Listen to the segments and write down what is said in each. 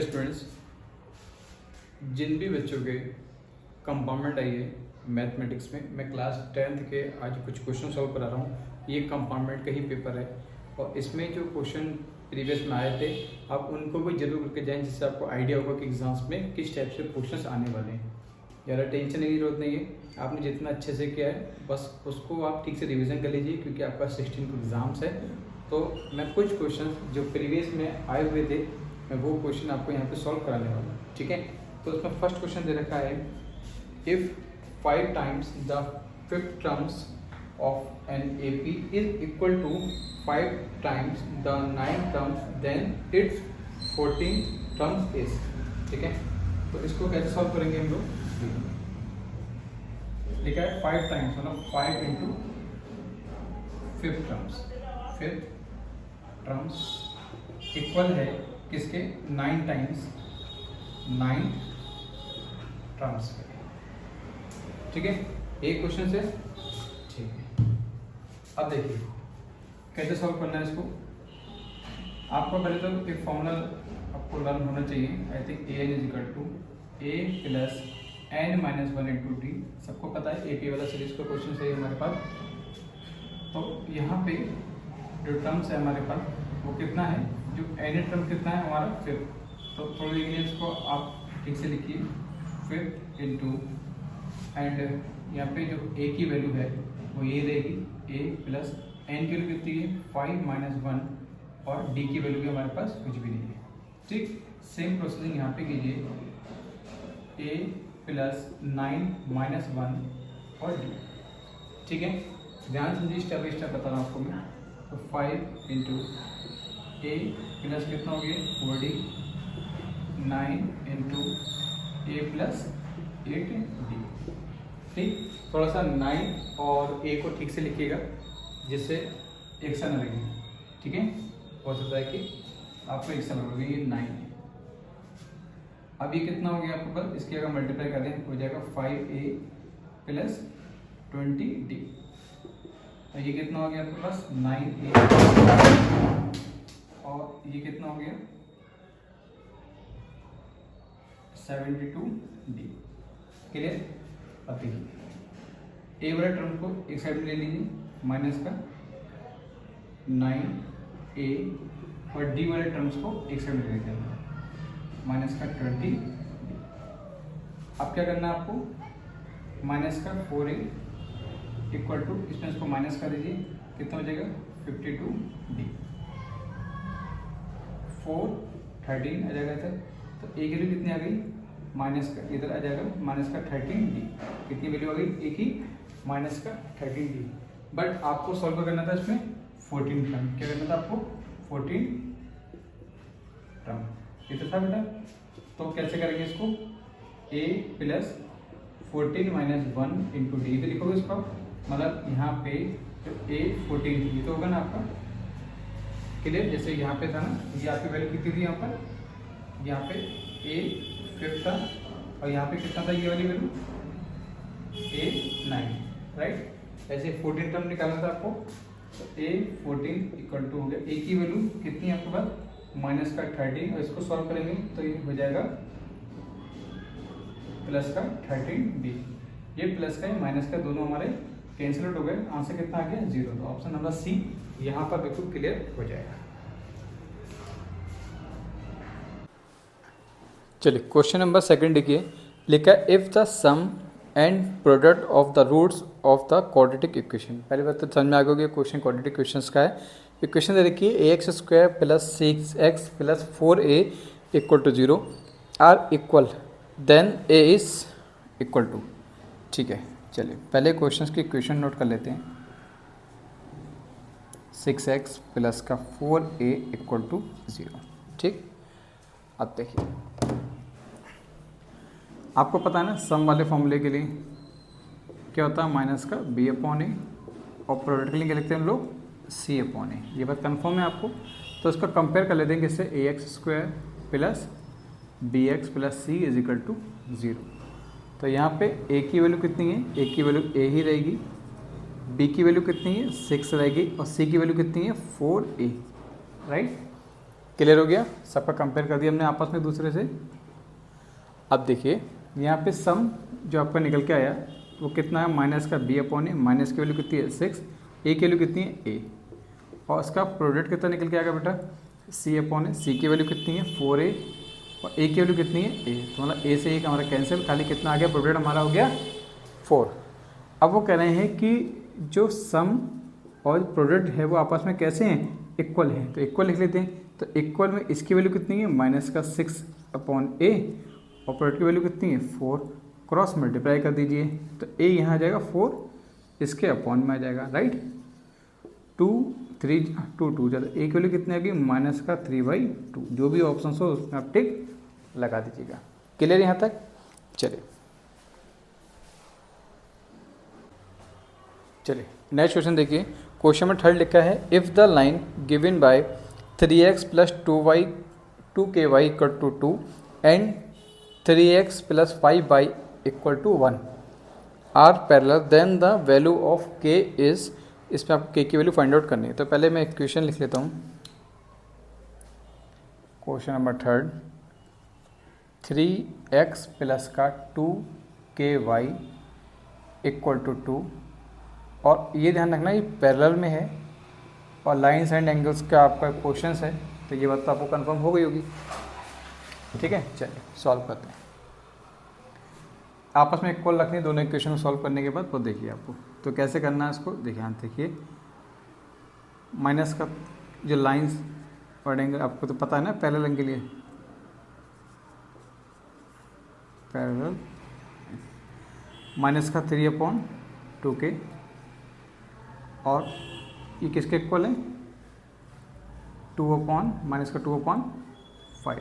Students, जिन भी बच्चों के कंपाउंड आई है मैथमेटिक्स में, मैं क्लास 10th के आज कुछ क्वेश्चन सॉल्व करा रहा हूँ। ये कंपाउंड का ही पेपर है और इसमें जो क्वेश्चन प्रीवियस में आए थे आप उनको भी जरूर करके जाएं, जिससे आपको आइडिया होगा कि एग्जाम्स में किस टाइप से क्वेश्चन आने वाले हैं। ज़्यादा टेंशन की जरूरत नहीं है, आपने जितना अच्छे से किया है बस उसको आप ठीक से रिविज़न कर लीजिए, क्योंकि आपका 16 को एग्ज़ाम्स है। तो मैं कुछ क्वेश्चन जो प्रीवियस में आए हुए थे मैं वो क्वेश्चन आपको यहाँ पे सॉल्व कराने वाला हूँ, ठीक है। तो उसमें फर्स्ट क्वेश्चन दे रखा है, if 5 times the 5th terms of an AP is equal to 5 times the 9th terms, then its 14th terms is, ठीक है। तो इसको कैसे सॉल्व करेंगे हम लोग, लिखा है 5 times मतलब 5 into 5th terms, 5th terms equal है किसके, 9 times 9 टर्म्स के, ठीक है। एक क्वेश्चन से ठीक है। अब देखिए कैसे सॉल्व करना है इसको। आपको पहले तो एक फॉर्मूला आपको लर्न होना चाहिए। I think A N is equal to A plus N minus 1 into D, सबको पता है ए पी वाला सीरीज का क्वेश्चन सही है हमारे पास। तो यहाँ पे जो टर्म्स है हमारे पास वो कितना है, जो एन टर्म कितना है हमारा 5। तो थोड़ी देर इसको आप ठीक से लिखिए, 5 इंटू एंड यहाँ पे जो ए की वैल्यू है वो ये रहेगी, ए प्लस एन की वैल्यू कितनी है 5 माइनस 1 और डी की वैल्यू भी हमारे पास कुछ भी नहीं है, ठीक। सेम प्रोसेसिंग यहाँ पे कीजिए, ए प्लस 9 माइनस 1 और डी, ठीक है। ध्यान समझिए, स्टेप बाई स्टेप बता रहा हूँ आपको मैं। तो 5 इंटू ए प्लस कितना हो गया 4D, 9 इंटू ए प्लस 8 डी, ठीक। थोड़ा सा 9 और ए को ठीक से लिखिएगा जिससे एक सा न लगे, ठीक है। हो सकता है कि आपको एक सा लगेगा, ये 9 है। अब ये कितना हो गया आपको पास, इसके अगर मल्टीप्लाई कर दें हो जाएगा 5A प्लस 20D, और ये कितना हो गया आपके पास 9A और ये कितना हो गया 72D, क्लियर। अब देखिए ए वाले टर्म को एक साइड में ले लीजिए, माइनस का 9A और डी वाले टर्म्स को एक साइड में ले लीजिए, माइनस का 20D। अब क्या करना है आपको, माइनस का 4A इक्वल टू, इसमें इसको माइनस कर दीजिए, कितना हो जाएगा 52D, 4 13 आ जाएगा इधर। तो ए की वैल्यू कितनी आ गई, माइनस का इधर आ जाएगा माइनस का 13D, कितनी वैल्यू आ गई ए की माइनस का 13D। बट आपको सॉल्व करना था इसमें 14 टर्म, क्या करना था आपको 14 टर्म, ये तो था बेटा। तो कैसे करेंगे इसको, a plus 14 minus 1 into D, तो लिखोगे इसको, मतलब यहाँ पे जो a 14 थी ये तो होगा ना आपका, क्लियर। जैसे यहाँ पे था ना, ये आपकी वैल्यू कितनी थी यहाँ पर, यहाँ पे a 5 था और यहाँ पे कितना था ये वाली वैल्यू a 9, राइट। ऐसे 14 टर्म निकालना था आपको, तो a 14 इक्वल टू हो गया, a की वैल्यू कितनी है आपके पास माइनस का 13, और इसको सॉल्व करेंगे तो ये हो जाएगा प्लस का 13D। ये प्लस का माइनस का दोनों हमारे कैंसिल आउट हो गए, आंसर कितना आ गया 0। तो ऑप्शन नंबर सी यहाँ पर बिल्कुल क्लियर हो जाएगा। चलिए क्वेश्चन नंबर सेकंड देखिए, लिखा है if the sum and product of the roots of the quadratic equation. पहली बात तो समझ में आ गया क्वेश्चन क्वाड्रेटिक इक्वेशंस का है। इक्वेशन दे देखिए ax² plus 6x plus 4a equal to 0 are equal, then a is equal to, ठीक है। चलिए पहले क्वेश्चन की इक्वेशन नोट कर लेते हैं, 6x प्लस का 4a इक्वल टू 0, ठीक। अब देखिए आपको पता है ना सम वाले फॉर्मूले के लिए क्या होता है, माइनस का b/a, और प्रोडक्ट के लिए क्या लिखते हैं हम लोग c/a। ये बात कंफर्म है आपको। तो इसको कंपेयर कर लेते हैं किससे, ax² plus bx plus c is equal to 0। तो यहाँ पे a की वैल्यू कितनी है, a की वैल्यू a ही रहेगी, b की वैल्यू कितनी है 6 रहेगी, और c की वैल्यू कितनी है 4a, राइट। क्लियर हो गया, सबका कंपेयर कर दिया हमने आपस में दूसरे से। अब देखिए यहाँ पे सम जो आपका निकल के आया वो कितना है, माइनस का बी अपॉन ए, माइनस की वैल्यू कितनी है 6, ए की वैल्यू कितनी है ए, और उसका प्रोडक्ट कितना निकल के आएगा बेटा सी अपॉन ए, सी की वैल्यू कितनी है 4a और ए की वैल्यू कितनी है ए, तो मतलब ए से एक हमारा कैंसिल, खाली कितना आ गया प्रोडक्ट हमारा हो गया 4। अब वो कह रहे हैं कि जो सम और प्रोडक्ट है वो आपस में कैसे हैं, इक्वल हैं, तो इक्वल लिख लेते हैं। तो इक्वल में इसकी वैल्यू कितनी है माइनस का 6 अपॉन ए और प्रोडक्ट की वैल्यू कितनी है 4, क्रॉस मल्टीप्लाई कर दीजिए तो ए यहाँ आ जाएगा 4, इसके अपॉन में आ जाएगा, राइट। 2 3 2 2 ज़्यादा ए की वैल्यू कितनी आएगी माइनस का 3/2, जो भी ऑप्शन हो उसमें आप टिक लगा दीजिएगा। क्लियर यहाँ तक। चलिए नेक्स्ट क्वेश्चन देखिए, क्वेश्चन में थर्ड लिखा है if the line given by 3x + 2ky equal to 2 and 3x + 5y equal to 1 are parallel then the value of k is, इसमें आपको k की वैल्यू फाइंड आउट करनी है। तो पहले मैं इक्वेशन लिख लेता हूँ, क्वेश्चन नंबर थर्ड, 3x + का 2ky इक्वल टू 2, और ये ध्यान रखना ये पैरेलल में है और लाइन्स एंड एंगल्स का आपका क्वेश्चन है, तो ये बात तो आपको कंफर्म हो गई होगी। ठीक है, चलिए सॉल्व करते हैं। आपस में इक्वल रखनी है दोनों इक्वेशन को सॉल्व करने के बाद, तो देखिए आपको तो कैसे करना है इसको, देखिए यहाँ देखिए माइनस का जो लाइन्स और एंगल आपको तो पता है ना पैरेलल के लिए, पैरेलल माइनस का 3/2k और ये किसके इक्वल है 2/-2/5।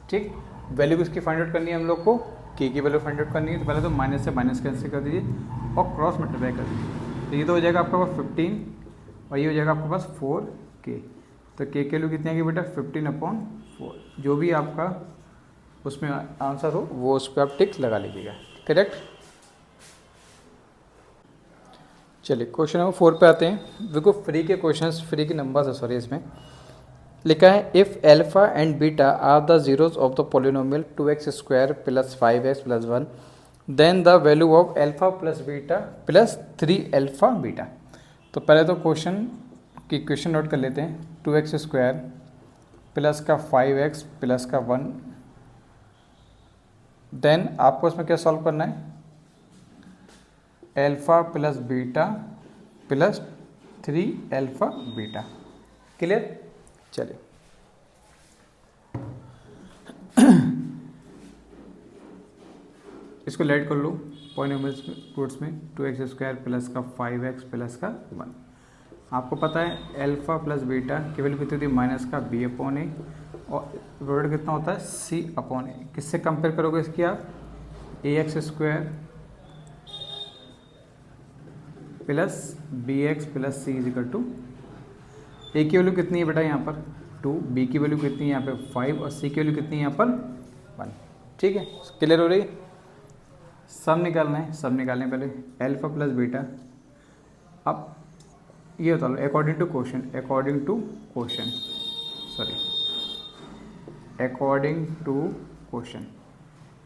ठीक, वैल्यू किसकी फाइंड आउट करनी है हम लोग को, k की वैल्यू फाइंड आउट करनी है। तो पहले तो माइनस से माइनस कैंसिल कर दीजिए और क्रॉस मल्टीप्लाई कर दीजिए, तो ये तो हो जाएगा आपका पास 15 और ये हो जाएगा आपके पास 4k। तो k की वैल्यू कितनी आएगी बेटा 15/4, जो भी आपका उसमें आंसर हो वो उस पर आप टिक लगा लीजिएगा। करेक्ट। चलिए क्वेश्चन नंबर 4 पे आते हैं। देखो फ्री के क्वेश्चंस, फ्री के नंबर्स है सॉरी, इसमें लिखा है if alpha and beta are the zeroes of the polynomial 2x² + 5x + 1 then the value of alpha plus beta plus 3 beta. तो पहले तो क्वेश्चन की इक्वेशन नोट कर लेते हैं, 2x² प्लस का 5x प्लस का 1, देन आपको इसमें क्या सॉल्व करना है, alpha plus beta plus 3 beta. Clear. चलिए इसको लेट कर लो पॉलिनोमियल रूट्स में, 2x² प्लस का 5x प्लस का 1। आपको पता है एल्फा प्लस बीटा की वैल्यू कितनी होती है माइनस का b/a और प्रोडक्ट कितना होता है c/a। किससे कंपेयर करोगे इसकी आप, ax² plus bx plus c equal to, a की वैल्यू कितनी है बेटा यहाँ पर 2, b की वैल्यू कितनी है यहाँ पे 5 और c की वैल्यू कितनी है यहाँ पर 1। ठीक है, क्लियर हो रही है। सब निकालना है, सब निकालने पहले एल्फा प्लस बीटा। अब ये बता लो according to question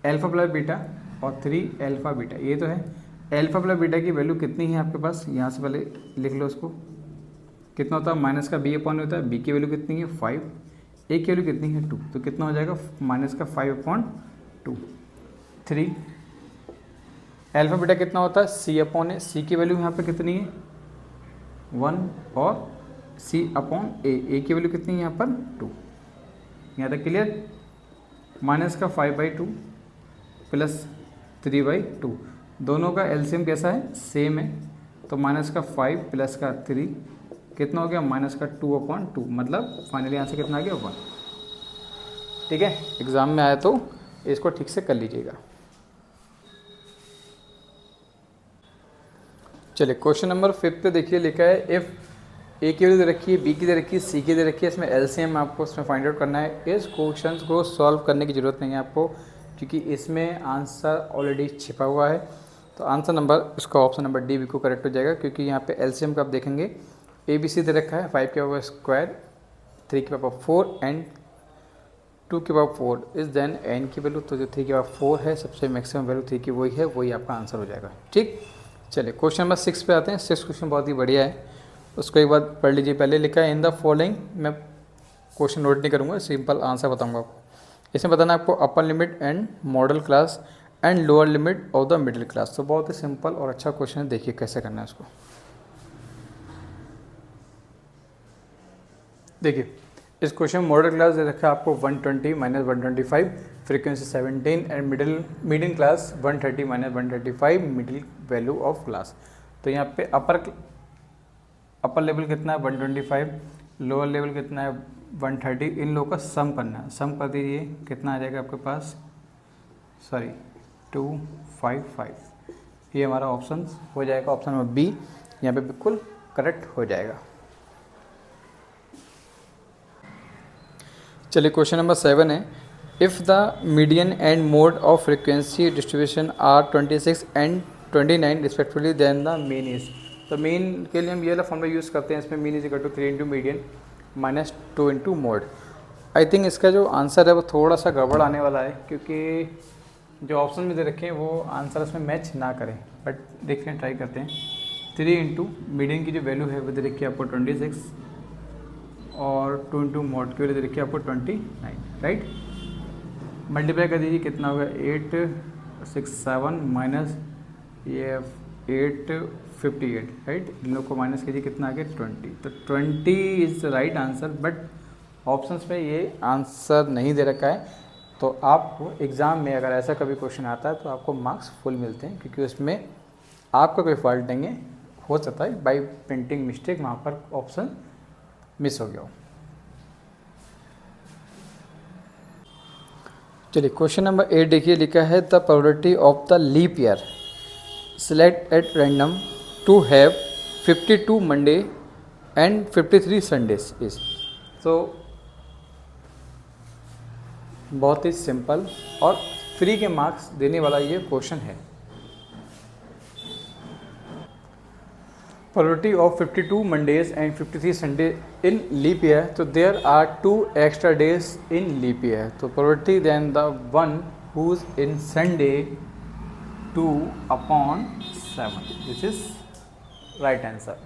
alpha plus beta और 3 बीटा, ये तो है। एल्फा प्लस बीटा की वैल्यू कितनी है आपके पास, यहाँ से पहले लिख लो उसको, कितना होता है माइनस का b/, होता है b की वैल्यू कितनी है 5, a की वैल्यू कितनी है 2, तो कितना हो जाएगा माइनस का 5/2। 3 एल्फा बीटा कितना होता है c/a, c की वैल्यू यहाँ पे कितनी है 1 और c/a, a की वैल्यू कितनी है यहाँ पर 2। यहाँ तक क्लियर। माइनस का 5/2 प्लस 3/2, दोनों का एलसीएम कैसा है सेम है, तो माइनस का 5 प्लस का 3 कितना हो गया माइनस का 2/2, मतलब फाइनली आंसर कितना आ गया 1। ठीक है, एग्जाम में आया तो इसको ठीक से कर लीजिएगा। चलिए क्वेश्चन नंबर 5 पे देखिए लिखा है इफ़ ए की वैल्यू दे रखी है, बी की दे रखी है, सी की दे रखी है, इसमें एलसीएम आपको इसमें फाइंड आउट करना है। इस क्वेश्चन को सॉल्व करने की ज़रूरत नहीं है आपको, क्योंकि इसमें आंसर ऑलरेडी छिपा हुआ है। तो आंसर नंबर इसका ऑप्शन नंबर डी बिल्कुल करेक्ट हो जाएगा, क्योंकि यहाँ पे एलसीएम का आप देखेंगे ABC दे रखा है 5 के स्क्वायर 3 की पावर 4 एंड 2 की पावर 4 इज देन n की वैल्यू, तो जो 3 की पावर 4 है सबसे मैक्सिमम वैल्यू 3 की वही है, वही आपका आंसर हो जाएगा। ठीक, चलिए क्वेश्चन नंबर 6 पे आते हैं। 6 क्वेश्चन बहुत ही बढ़िया है, उसको एक बार पढ़ लीजिए। पहले लिखा है इन द फॉलोइंग, मैं क्वेश्चन नोट नहीं करूँगा, सिंपल आंसर बताऊँगा आपको। इसमें बताना है आपको upper limit and model class and lower limit of the middle class. तो बहुत ही सिंपल और अच्छा क्वेश्चन है, देखिए कैसे करना है उसको। देखिए इस क्वेश्चन में मॉडल क्लास दे रखा है आपको 120 minus 125, frequency 17 and medium class 130 minus 135, middle value of class. तो यहाँ पे अपर लेवल कितना है 125, लोअर लेवल कितना है 130, इन लोगों का सम करना है। सम कर दीजिए, कितना आ जाएगा आपके पास, 255। ये हमारा ऑप्शन हो जाएगा, ऑप्शन नंबर बी यहाँ पे बिल्कुल करेक्ट हो जाएगा। चलिए क्वेश्चन नंबर 7 है, if the median and mode of frequency distribution are 26 and 29 respectively then the mean is. तो मीन के लिए हम ये वाला फॉर्मूला यूज़ करते हैं, इसमें mean is equal to 3 into median minus 2 into mode. I think इसका जो आंसर है वो थोड़ा सा गड़बड़ आने वाला है, क्योंकि जो ऑप्शन में दे रखे हैं वो आंसर इसमें मैच ना करें, बट देखते हैं, ट्राई करते हैं। 3 इंटू मीडियन की जो वैल्यू है वो दे रखी है आपको 26 और 2 इंटू मोड की वैल्यू दे रखी है आपको 29, राइट। मल्टीप्लाई कर दीजिए, कितना होगा 867 माइनस ये 858, राइट। इन लोग को माइनस कीजिए, कितना आ गया 20। तो 20 is the right answer, but options में ये आंसर नहीं दे रखा है। तो आपको एग्ज़ाम में अगर ऐसा कभी क्वेश्चन आता है तो आपको मार्क्स फुल मिलते हैं, क्योंकि उसमें आपका कोई फॉल्ट नहीं है। हो सकता है बाई प्रिंटिंग मिस्टेक वहाँ पर ऑप्शन मिस हो गया हो। चलिए क्वेश्चन नंबर 8 देखिए, लिखा है the probability of the leap year select at random to have 52 Monday and 53 Sundays is. तो बहुत ही सिंपल और फ्री के मार्क्स देने वाला ये क्वेश्चन है। Probability of 52 Mondays and 53 Sunday in leap year. So there are 2 extra days in leap year. So probability then the one who's in Sunday 2/7. This is right answer.